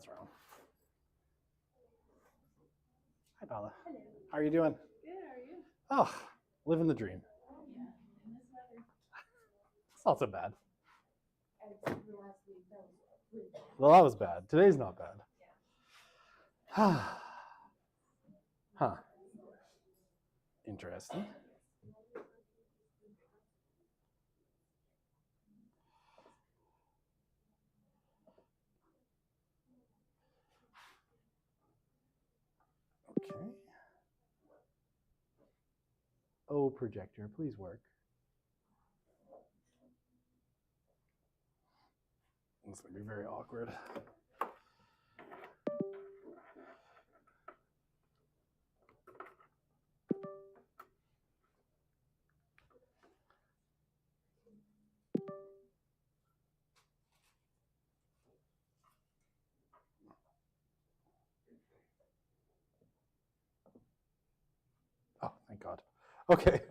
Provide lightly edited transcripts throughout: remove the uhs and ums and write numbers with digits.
That's wrong. Hi, Paula. Hello. How are you doing? Good, how are you? Oh, living the dream. Yeah, in this weather. It's not so bad. Except for last week, that was really bad. Well, that was bad. Today's not bad. Yeah. Huh. Interesting. Okay. Oh, projector, please work. This is going to be very awkward. Oh, thank God. Okay,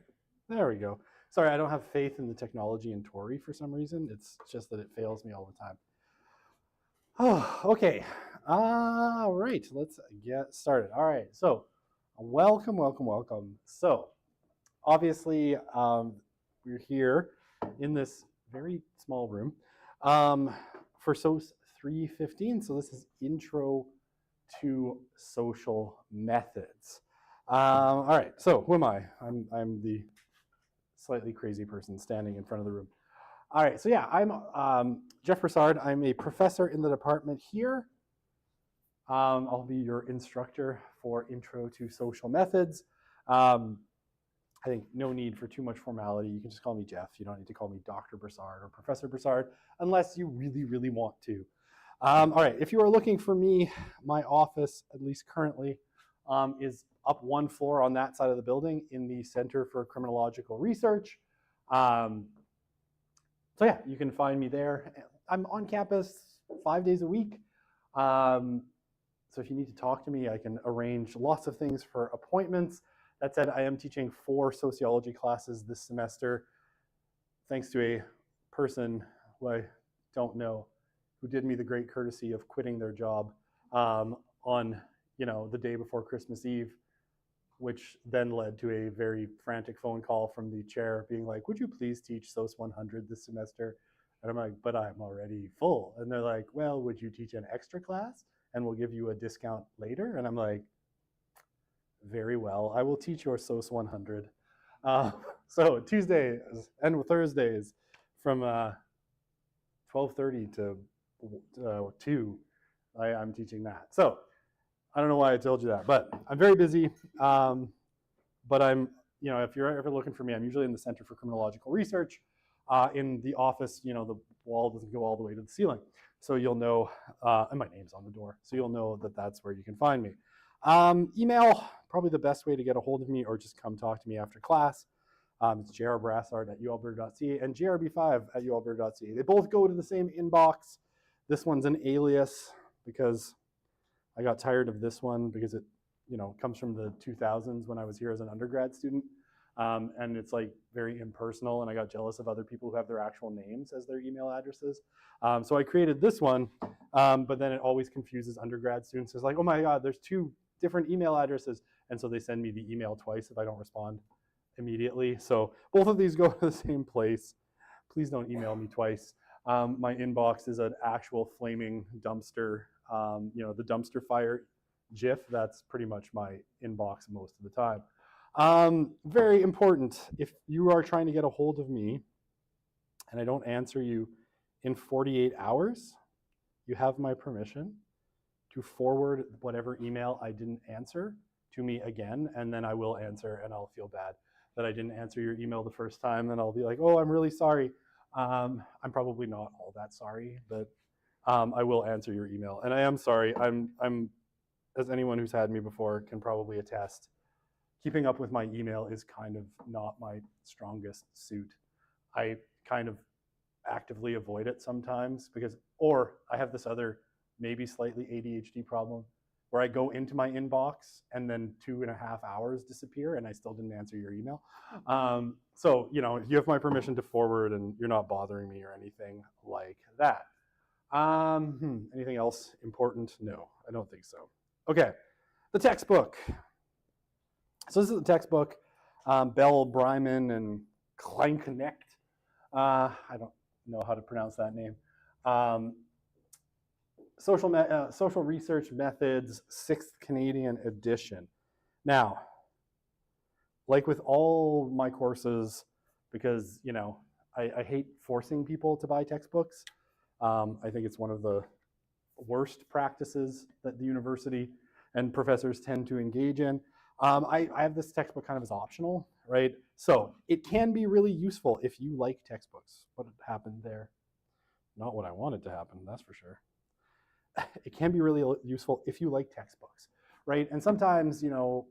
there we go. Sorry, I don't have faith in the technology in Tori for some reason. It's just that it fails me all the time. Oh, okay. All right, let's get started. All right, so welcome. So, obviously, we're here in this very small room for SOC 315. So this is Intro to Social Methods. All right, so who am I? I'm the slightly crazy person standing in front of the room. All right, so yeah, I'm Jeff Broussard. I'm a professor in the department here. I'll be your instructor for Intro to Social Methods. I think no need for too much formality. You can just call me Jeff. You don't need to call me Dr. Broussard or Professor Broussard unless you really want to. All right, if you are looking for me, my office, at least currently, is up one floor on that side of the building in the Center for Criminological Research. So yeah, you can find me there. I'm on campus 5 days a week. So if you need to talk to me, I can arrange lots of things for appointments. That said, I am teaching 4 sociology classes this semester, thanks to a person who I don't know, who did me the great courtesy of quitting their job on the day before Christmas Eve, which then led to a very frantic phone call from the chair being like, would you please teach SOC 100 this semester? And I'm like, but I'm already full. And they're like, well, would you teach an extra class? And we'll give you a discount later. And I'm like, very well, I will teach your SOC 100. So Tuesdays and Thursdays from 12:30 to 2, I'm teaching that. So I don't know why I told you that, but I'm very busy. But I'm, if you're ever looking for me, I'm usually in the Center for Criminological Research. In the office, the wall doesn't go all the way to the ceiling. So you'll know, and my name's on the door, so you'll know that that's where you can find me. Email, probably the best way to get a hold of me, or just come talk to me after class. It's jrbrassard@ualberta.ca and grb5@ualberta.ca. They both go to the same inbox. This one's an alias because I got tired of this one because it comes from the 2000s when I was here as an undergrad student. And it's like very impersonal, and I got jealous of other people who have their actual names as their email addresses. So I created this one, but then it always confuses undergrad students. It's like, oh my God, there's 2 different email addresses. And so they send me the email twice if I don't respond immediately. So both of these go to the same place. Please don't email me twice. My inbox is an actual flaming dumpster, the dumpster fire GIF. That's pretty much my inbox most of the time. Very important, if you are trying to get a hold of me and I don't answer you in 48 hours, you have my permission to forward whatever email I didn't answer to me again, and then I will answer, and I'll feel bad that I didn't answer your email the first time, and I'll be like, oh, I'm really sorry. I'm probably not all that sorry, but I will answer your email. And I am sorry. I'm as anyone who's had me before can probably attest, keeping up with my email is kind of not my strongest suit. I kind of actively avoid it sometimes or I have this other maybe slightly ADHD problem where I go into my inbox and then 2.5 hours disappear and I still didn't answer your email. So, you have my permission to forward and you're not bothering me or anything like that. Anything else important? No, I don't think so. Okay, the textbook. So this is the textbook, Bell, Bryman, and Kleinknecht. I don't know how to pronounce that name. Social Research Methods, 6th Canadian edition. Now, like with all my courses, because, you know, I hate forcing people to buy textbooks. I think it's one of the worst practices that the university and professors tend to engage in. I have this textbook kind of as optional, right? So it can be really useful if you like textbooks. What happened there? Not what I wanted to happen, that's for sure. It can be really useful if you like textbooks, right? And sometimes, you know,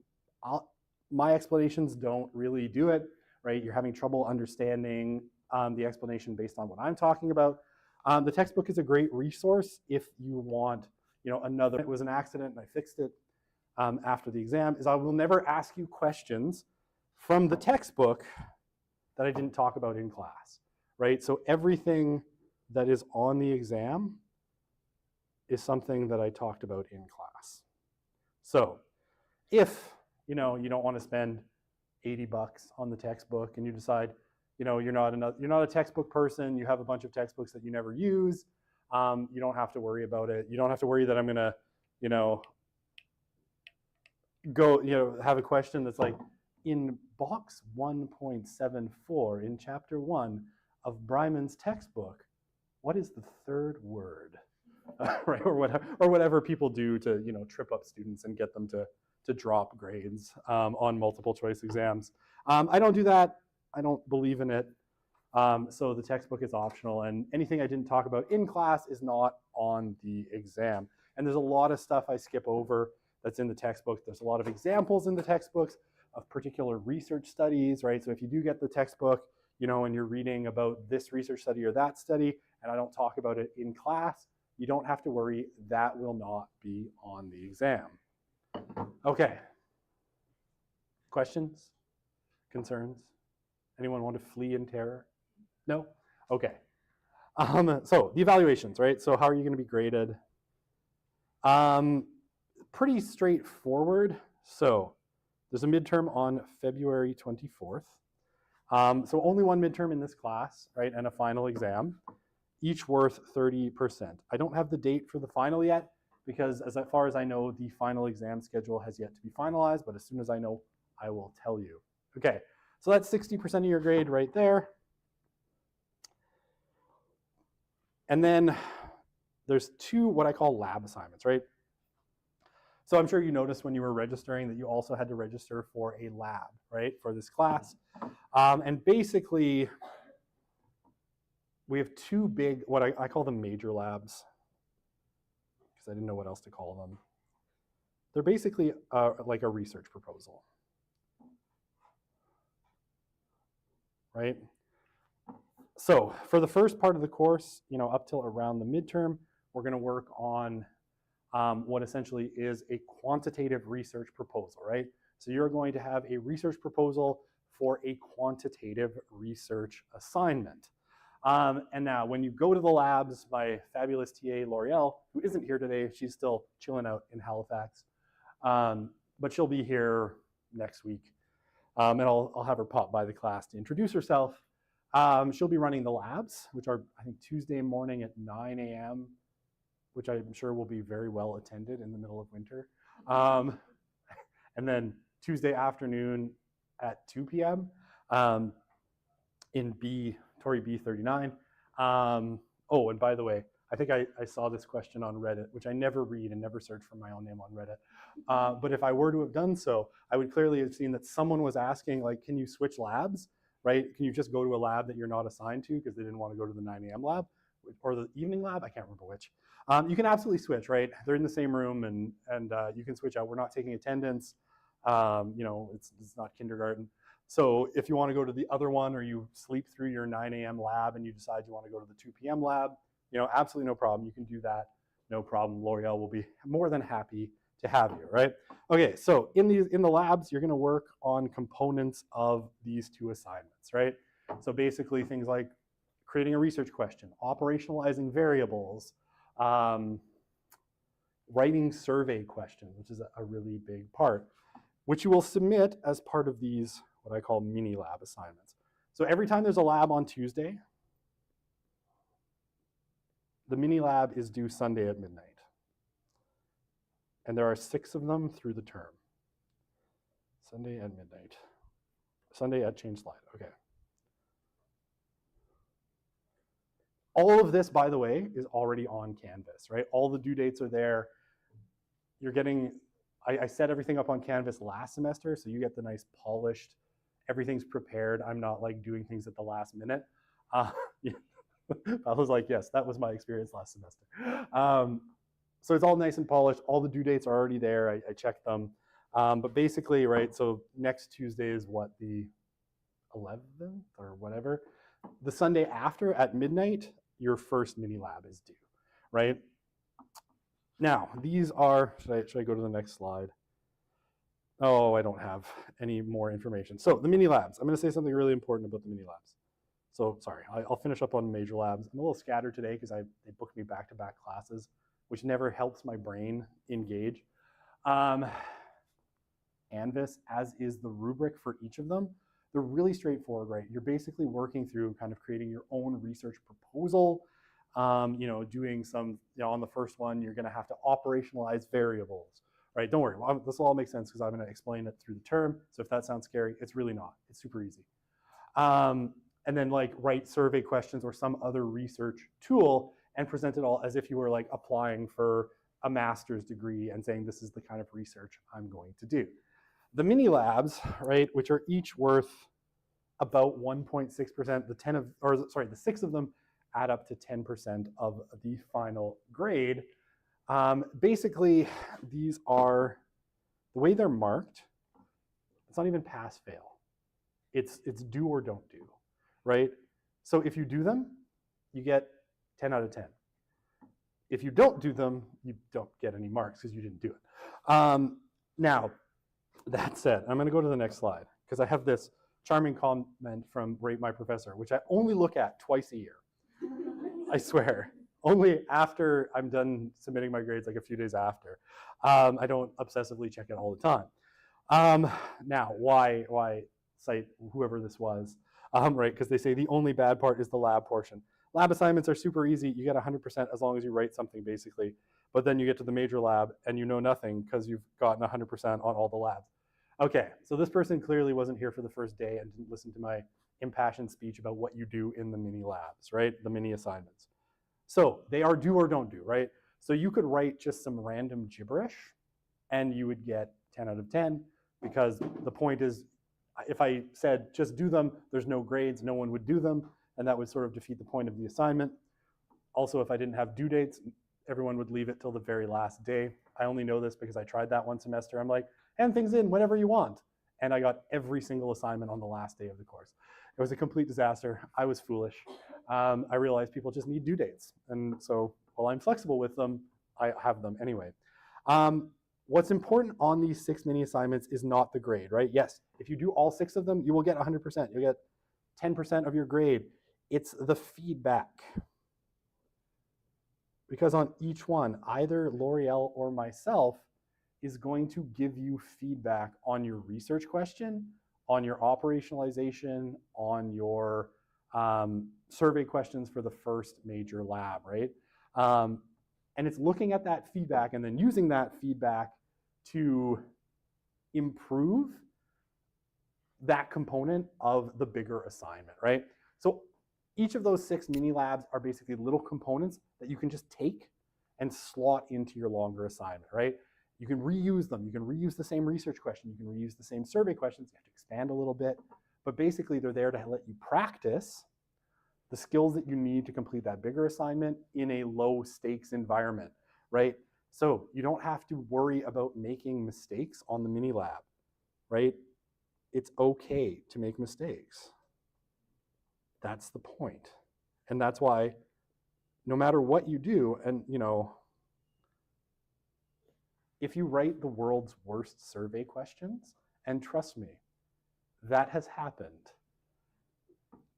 my explanations don't really do it, right? You're having trouble understanding the explanation based on what I'm talking about. The textbook is a great resource if you want, you know, another. It was an accident and I fixed it after the exam. Is I will never ask you questions from the textbook that I didn't talk about in class, right? So everything that is on the exam is something that I talked about in class. So if, you know, you don't want to spend $80 on the textbook and you decide, you know, you're not a textbook person, you have a bunch of textbooks that you never use, you don't have to worry about it. You don't have to worry that I'm gonna, you know, have a question that's like, in box 1.74 in chapter 1 of Bryman's textbook, what is the third word? Right, or whatever people do to, you know, trip up students and get them to drop grades on multiple choice exams. I don't do that. I don't believe in it. So the textbook is optional, and anything I didn't talk about in class is not on the exam. And there's a lot of stuff I skip over that's in the textbook. There's a lot of examples in the textbooks of particular research studies, right? So if you do get the textbook, you know, and you're reading about this research study or that study, and I don't talk about it in class, you don't have to worry, that will not be on the exam. Okay. Questions? Concerns? Anyone want to flee in terror? No? Okay. So the evaluations, right? So how are you going to be graded? Pretty straightforward. So there's a midterm on February 24th. So only one midterm in this class, right? And a final exam, each worth 30%. I don't have the date for the final yet because as far as I know, the final exam schedule has yet to be finalized, but as soon as I know, I will tell you. Okay, so that's 60% of your grade right there. And then there's two what I call lab assignments, right? So I'm sure you noticed when you were registering that you also had to register for a lab, right, for this class. And basically, we have two big, what I call them major labs, because I didn't know what else to call them. They're basically like a research proposal, right? So for the first part of the course, you know, up till around the midterm, we're going to work on what essentially is a quantitative research proposal, right? So you're going to have a research proposal for a quantitative research assignment. And now when you go to the labs, my fabulous TA, L'Oreal, who isn't here today, she's still chilling out in Halifax, but she'll be here next week. And I'll have her pop by the class to introduce herself. She'll be running the labs, which are, I think, Tuesday morning at 9 a.m., which I'm sure will be very well attended in the middle of winter. And then Tuesday afternoon at 2 p.m. In Tory B39. Oh, and by the way, I think I saw this question on Reddit, which I never read and never search for my own name on Reddit. But if I were to have done so, I would clearly have seen that someone was asking, like, can you switch labs, right? Can you just go to a lab that you're not assigned to because they didn't want to go to the 9 a.m. lab or the evening lab? I can't remember which. You can absolutely switch, right? They're in the same room and you can switch out. We're not taking attendance. You know, it's not kindergarten. So if you want to go to the other one or you sleep through your 9 a.m. lab and you decide you want to go to the 2 p.m. lab, you know, absolutely no problem. You can do that. No problem. L'Oreal will be more than happy to have you, right? Okay, so in the labs, you're going to work on components of these two assignments, right? So basically things like creating a research question, operationalizing variables, Writing survey questions, which is a really big part, which you will submit as part of these, what I call mini lab assignments. So every time there's a lab on Tuesday, the mini lab is due Sunday at midnight. And there are 6 of them through the term. Sunday at midnight. Sunday at change slide, okay. All of this, by the way, is already on Canvas, right? All the due dates are there. You're getting, I set everything up on Canvas last semester, so you get the nice polished, everything's prepared. I'm not like doing things at the last minute. Yeah. I was like, yes, that was my experience last semester. So it's all nice and polished. All the due dates are already there. I checked them. But basically, right, so next Tuesday is what, the 11th or whatever. The Sunday after at midnight, your first mini lab is due, right? Now, these are, should I go to the next slide? Oh, I don't have any more information. So the mini labs, I'm gonna say something really important about the mini labs. So sorry, I'll finish up on major labs. I'm a little scattered today because they booked me back-to-back classes, which never helps my brain engage. Canvas, as is the rubric for each of them, they're really straightforward, right? You're basically working through kind of creating your own research proposal, doing some, on the first one, you're gonna have to operationalize variables, right? Don't worry, this will all make sense because I'm gonna explain it through the term. So if that sounds scary, it's really not, it's super easy. And then like write survey questions or some other research tool and present it all as if you were like applying for a master's degree and saying this is the kind of research I'm going to do. The mini labs, right, which are each worth about 1.6%, the 6 of them add up to 10% of the final grade. Basically, these are, the way they're marked, it's not even pass fail. It's do or don't do, right? So if you do them, you get 10 out of 10. If you don't do them, you don't get any marks because you didn't do it. Now, that said, I'm gonna go to the next slide because I have this charming comment from Rate My Professor, which I only look at twice a year. I swear, only after I'm done submitting my grades, like a few days after. I don't obsessively check it all the time. Now, why cite whoever this was, right? Because they say the only bad part is the lab portion. Lab assignments are super easy. You get 100% as long as you write something, basically. But then you get to the major lab and you know nothing because you've gotten 100% on all the labs. Okay, so this person clearly wasn't here for the first day and didn't listen to my impassioned speech about what you do in the mini labs, right? The mini assignments. So they are do or don't do, right? So you could write just some random gibberish and you would get 10 out of 10 because the point is, if I said just do them, there's no grades, no one would do them, and that would sort of defeat the point of the assignment. Also, if I didn't have due dates, everyone would leave it till the very last day. I only know this because I tried that one semester. I'm like, hand things in whenever you want. And I got every single assignment on the last day of the course. It was a complete disaster. I was foolish. I realized people just need due dates. And so while I'm flexible with them, I have them anyway. What's important on these 6 mini assignments is not the grade, right? Yes, if you do all 6 of them, you will get 100%. You'll get 10% of your grade. It's the feedback. Because on each one, either L'Oreal or myself is going to give you feedback on your research question, on your operationalization, on your survey questions for the first major lab, right? And it's looking at that feedback and then using that feedback to improve that component of the bigger assignment, right? So each of those 6 mini labs are basically little components that you can just take and slot into your longer assignment, right? You can reuse them. You can reuse the same research question. You can reuse the same survey questions. You have to expand a little bit, but basically they're there to let you practice the skills that you need to complete that bigger assignment in a low stakes environment, right? So you don't have to worry about making mistakes on the mini lab, right? It's okay to make mistakes. That's the point. And that's why no matter what you do, and if you write the world's worst survey questions, and trust me, that has happened.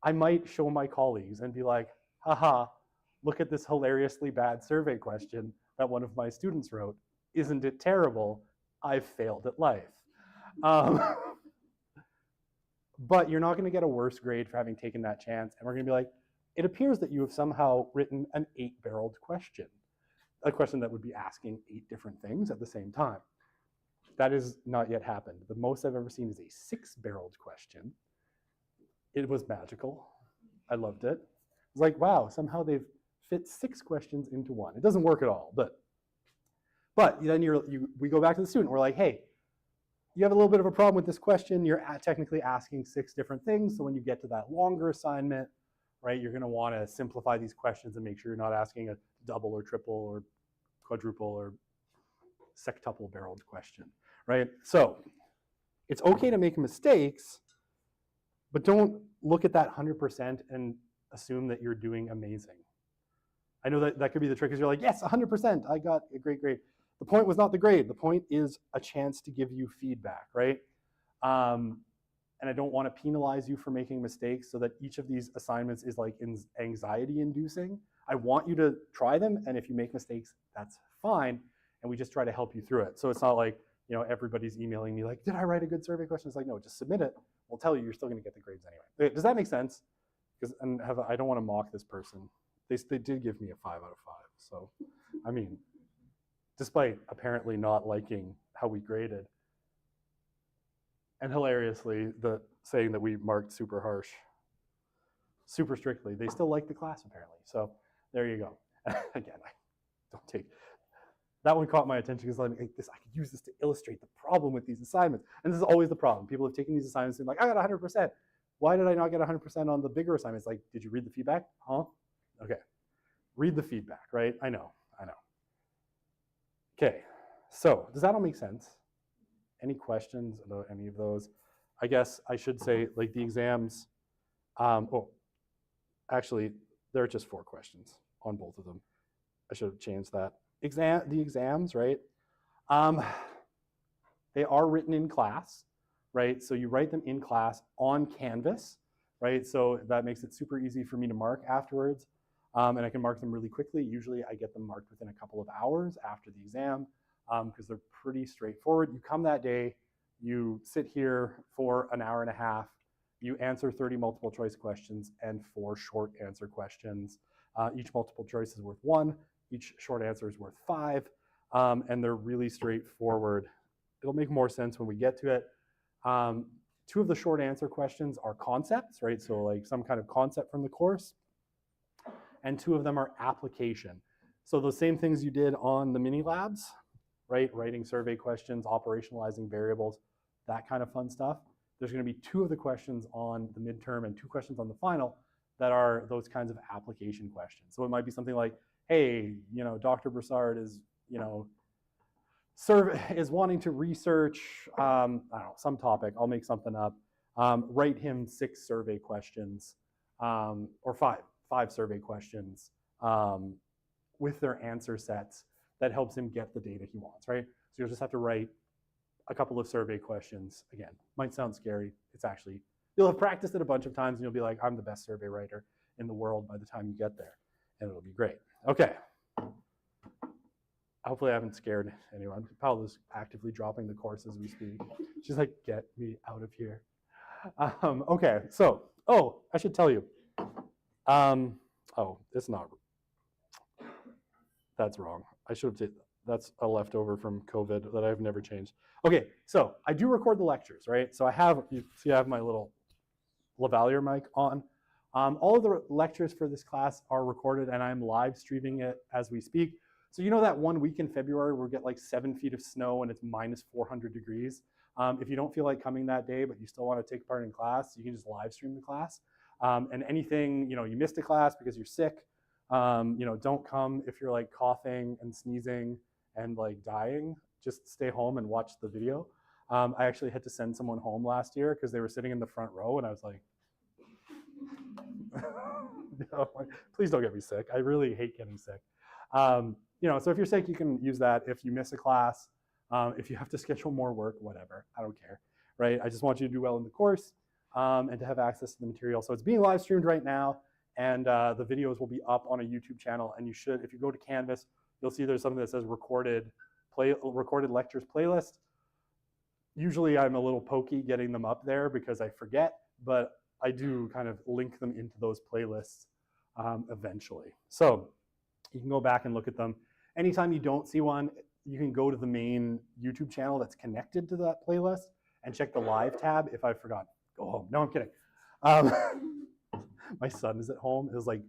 I might show my colleagues and be like, haha, look at this hilariously bad survey question that one of my students wrote. Isn't it terrible? I've failed at life. But you're not going to get a worse grade for having taken that chance. And we're going to be like, it appears that you have somehow written an 8-barreled question, a question that would be asking 8 different things at the same time. That has not yet happened. The most I've ever seen is a 6-barreled question. It was magical. I loved it. It's like, wow, somehow they've fit 6 questions into one. It doesn't work at all, but then we go back to the student. We're like, hey, you have a little bit of a problem with this question. You're technically asking 6 different things. So when you get to that longer assignment, right, you're going to want to simplify these questions and make sure you're not asking a double or triple or quadruple or sextuple barreled question, right? So it's okay to make mistakes, but don't look at that 100% and assume that you're doing amazing. I know that could be the trick, because you're like, yes, 100%, I got a great grade. The point was not the grade. The point is a chance to give you feedback, right? And I don't want to penalize you for making mistakes so that each of these assignments is like anxiety inducing. I want you to try them, and if you make mistakes, that's fine, and we just try to help you through it. So it's not like, you know, everybody's emailing me like, did I write a good survey question? It's like, no, just submit it. We'll tell you, you're still going to get the grades anyway. Does that make sense? Because I don't want to mock this person. They did give me a 5 out of 5. So, I mean, despite apparently not liking how we graded, and hilariously, saying that we marked super harsh, super strictly, they still like the class apparently. So there you go. Again, I don't take that one. Caught my attention because I could use this to illustrate the problem with these assignments. And this is always the problem. People have taken these assignments and like, I got 100%. Why did I not get 100% on the bigger assignments? Like, did you read the feedback? Huh? Okay. Read the feedback, right? I know. Okay, so does that all make sense? Any questions about any of those? I guess I should say, like, the exams, actually, there are just 4 questions on both of them. I should have changed that. The exams, right? They are written in class, right? So you write them in class on Canvas, right? So that makes it super easy for me to mark afterwards. And I can mark them really quickly. Usually I get them marked within a couple of hours after the exam, because they're pretty straightforward. You come that day, you sit here for an hour and a half, you answer 30 multiple choice questions and 4 short answer questions. Each multiple choice is worth 1, each short answer is worth 5, and they're really straightforward. It'll make more sense when we get to it. 2 of the short answer questions are concepts, right? So like some kind of concept from the course. And 2 of them are application. So those same things you did on the mini labs, right? Writing survey questions, operationalizing variables, that kind of fun stuff. There's going to be 2 of the questions on the midterm and 2 questions on the final that are those kinds of application questions. So it might be something like, hey, you know, Dr. Broussard is, you know, is wanting to research, I don't know, some topic. I'll make something up. Write him 6 survey questions, or 5 survey questions with their answer sets that helps him get the data he wants, right? So you'll just have to write a couple of survey questions. Again, might sound scary. It's actually, you'll have practiced it a bunch of times and you'll be like, I'm the best survey writer in the world by the time you get there, and it'll be great. Okay. Hopefully I haven't scared anyone. Paula's actively dropping the course as we speak. She's like, get me out of here. Okay, so, I should tell you. It's not. That's wrong. I should have said that's a leftover from COVID that I've never changed. Okay, so I do record the lectures, right? So you see I have my little lavalier mic on. All of the lectures for this class are recorded, and I'm live streaming it as we speak. So you know that one week in February where we get like 7 feet of snow and it's minus 400 degrees? If you don't feel like coming that day, but you still want to take part in class, you can just live stream the class. And anything, you know, you missed a class because you're sick, you know, don't come if you're like coughing and sneezing and like dying. Just stay home and watch the video. I actually had to send someone home last year because they were sitting in the front row, and I was like, please don't get me sick. I really hate getting sick. You know, so if you're sick, you can use that. If you miss a class, if you have to schedule more work, whatever, I don't care, right? I just want you to do well in the course and to have access to the material. So it's being live streamed right now, and the videos will be up on a YouTube channel. And you should, if you go to Canvas, you'll see there's something that says recorded lectures playlist. Usually I'm a little pokey getting them up there because I forget, but I do kind of link them into those playlists eventually. So you can go back and look at them. Anytime you don't see one, you can go to the main YouTube channel that's connected to that playlist and check the live tab. If I forgot, go home. No, I'm kidding. My son is at home. It was like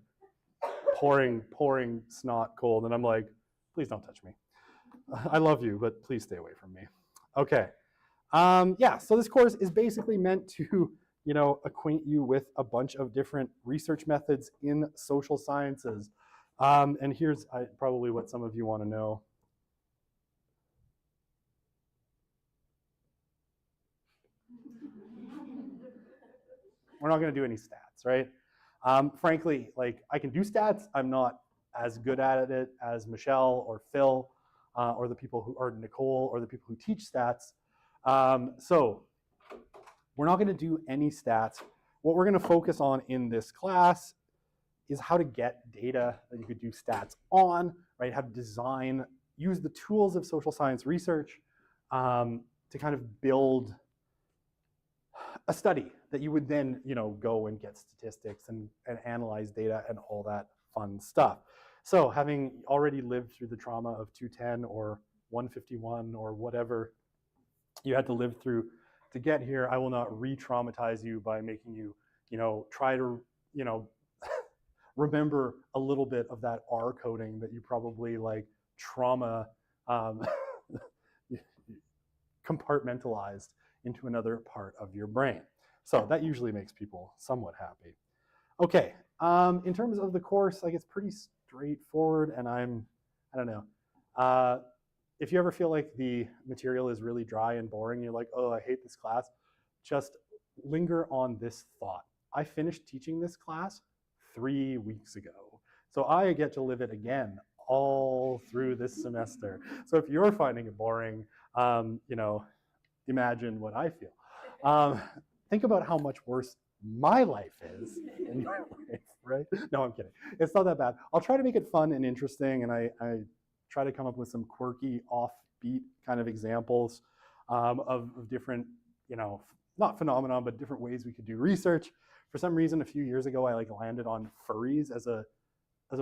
pouring snot cold. And I'm like, please don't touch me. I love you, but please stay away from me. Okay. Yeah, so this course is basically meant to, acquaint you with a bunch of different research methods in social sciences. And here's probably what some of you want to know. We're not going to do any stats, right? Frankly, like I can do stats. I'm not as good at it as Michelle or Phil or the people who, or Nicole or the people who teach stats. So we're not going to do any stats. What we're going to focus on in this class is how to get data that you could do stats on, right? How to design, use the tools of social science research to kind of build a study that you would then, go and get statistics and analyze data and all that fun stuff. So having already lived through the trauma of 210 or 151 or whatever you had to live through to get here, I will not re-traumatize you by making you, try to, remember a little bit of that R coding that you probably like trauma compartmentalized into another part of your brain. So that usually makes people somewhat happy. Okay, in terms of the course, like it's pretty straightforward, and I don't know. If you ever feel like the material is really dry and boring, you're like, oh, I hate this class, just linger on this thought. I finished teaching this class 3 weeks ago. So I get to live it again all through this semester. So if you're finding it boring, imagine what I feel. Think about how much worse my life is in your life, right? No, I'm kidding. It's not that bad. I'll try to make it fun and interesting, and I try to come up with some quirky, offbeat kind of examples of different, not phenomenon, but different ways we could do research. For some reason, a few years ago, I landed on furries as a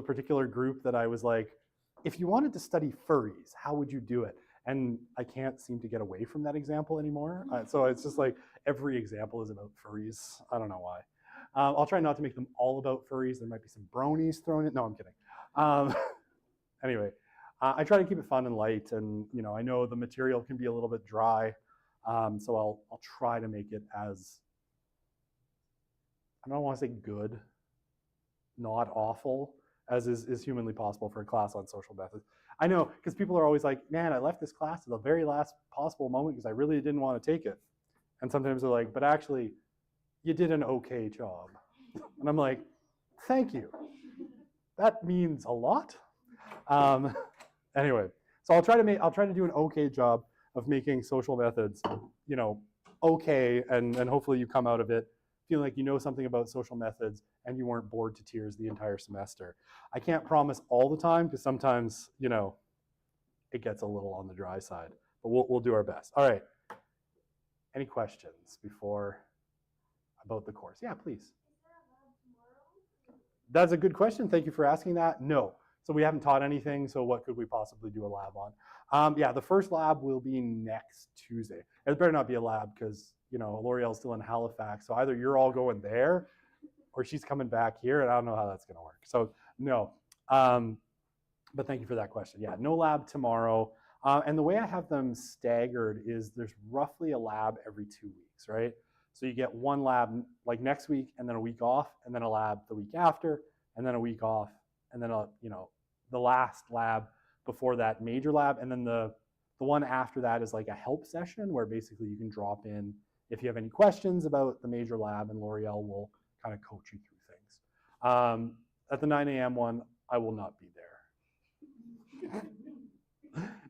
particular group that I was like, if you wanted to study furries, how would you do it? And I can't seem to get away from that example anymore. So it's just like every example is about furries. I don't know why. I'll try not to make them all about furries. There might be some bronies thrown in. No, I'm kidding. Anyway, I try to keep it fun and light. And I know the material can be a little bit dry. So I'll try to make it as, I don't want to say good, not awful, as is humanly possible for a class on social methods. I know, because people are always like, man, I left this class at the very last possible moment because I really didn't want to take it. And sometimes they're like, but actually, you did an okay job. And I'm like, thank you. That means a lot. Anyway, so I'll try to do an okay job of making social methods, okay, and hopefully you come out of it feeling like you know something about social methods and you weren't bored to tears the entire semester. I can't promise all the time because sometimes, it gets a little on the dry side, but we'll do our best. All right. Any questions about the course? Yeah, please. That's a good question. Thank you for asking that. No. So we haven't taught anything, so what could we possibly do a lab on? Yeah, the first lab will be next Tuesday. It better not be a lab because, L'Oreal's still in Halifax, so either you're all going there or she's coming back here, and I don't know how that's going to work. So no, but thank you for that question. Yeah, no lab tomorrow. And the way I have them staggered is there's roughly a lab every 2 weeks, right? So you get one lab like next week and then a week off, and then a lab the week after, and then a week off, and then the last lab before that major lab, and then the one after that is like a help session where basically you can drop in if you have any questions about the major lab, and L'Oreal will kind of coach you through things. At the 9 a.m. one, I will not be there.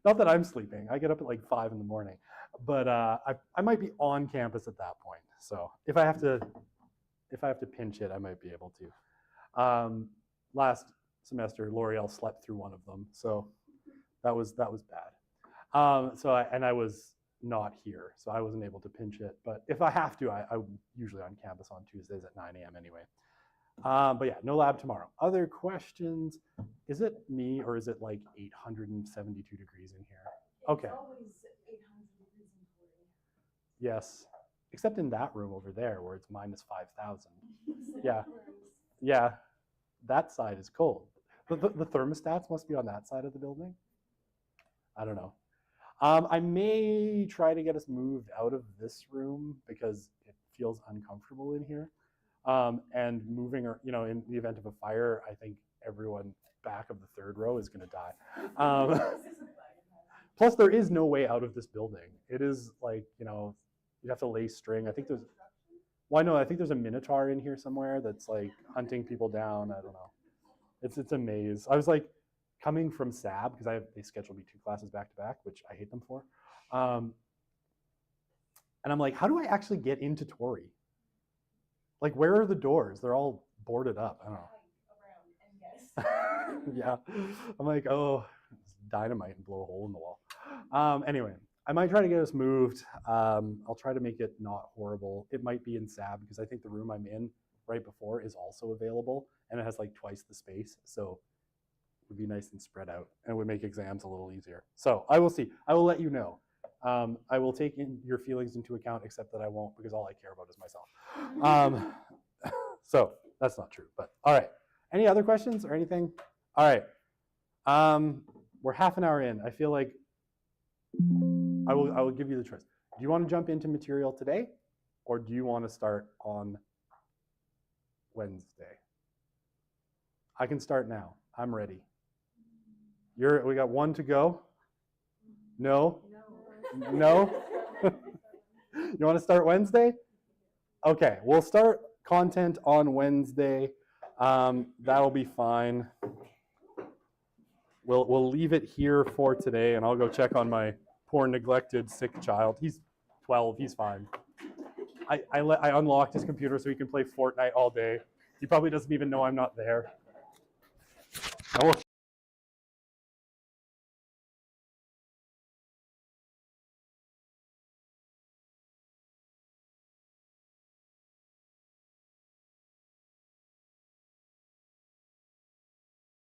Not that I'm sleeping. I get up at like 5 in the morning, but I might be on campus at that point. So if I have to pinch it, I might be able to. Last semester, L'Oreal slept through one of them, so that was bad. I was not here, so I wasn't able to pinch it. But if I have to, I'm usually on campus on Tuesdays at 9 a.m. anyway. But yeah, no lab tomorrow. Other questions? Is it me or is it like 872 degrees in here? Okay. It's always 800 degrees in Korea. Yes, except in that room over there where it's minus 5,000. So Yeah. Yeah, that side is cold. The thermostats must be on that side of the building. I don't know. I may try to get us moved out of this room because it feels uncomfortable in here. And moving, in the event of a fire, I think everyone back of the third row is going to die. Plus, there is no way out of this building. It is like, you'd have to lay string. I think there's, well, I know, I think there's a minotaur in here somewhere that's like hunting people down. I don't know. It's a maze. I was like coming from SAB because they scheduled me 2 classes back to back, which I hate them for. And I'm like, how do I actually get into Torrey? Like, where are the doors? They're all boarded up. I don't know. Yeah. I'm like, oh, it's dynamite and blow a hole in the wall. Anyway, I might try to get us moved. I'll try to make it not horrible. It might be in SAB because I think the room I'm in right before is also available and it has like twice the space. So it would be nice and spread out and it would make exams a little easier. So I will see. I will let you know. I will take your feelings into account, except that I won't because all I care about is myself. So that's not true, but all right. Any other questions or anything? All right. We're half an hour in. I feel like I will give you the choice. Do you want to jump into material today or do you want to start on Wednesday? I can start now. I'm ready. We got 1 to go. No? No? You want to start Wednesday? Okay, we'll start content on Wednesday. That'll be fine. We'll leave it here for today, and I'll go check on my poor neglected sick child. He's 12. He's fine. I unlocked his computer so he can play Fortnite all day. He probably doesn't even know I'm not there.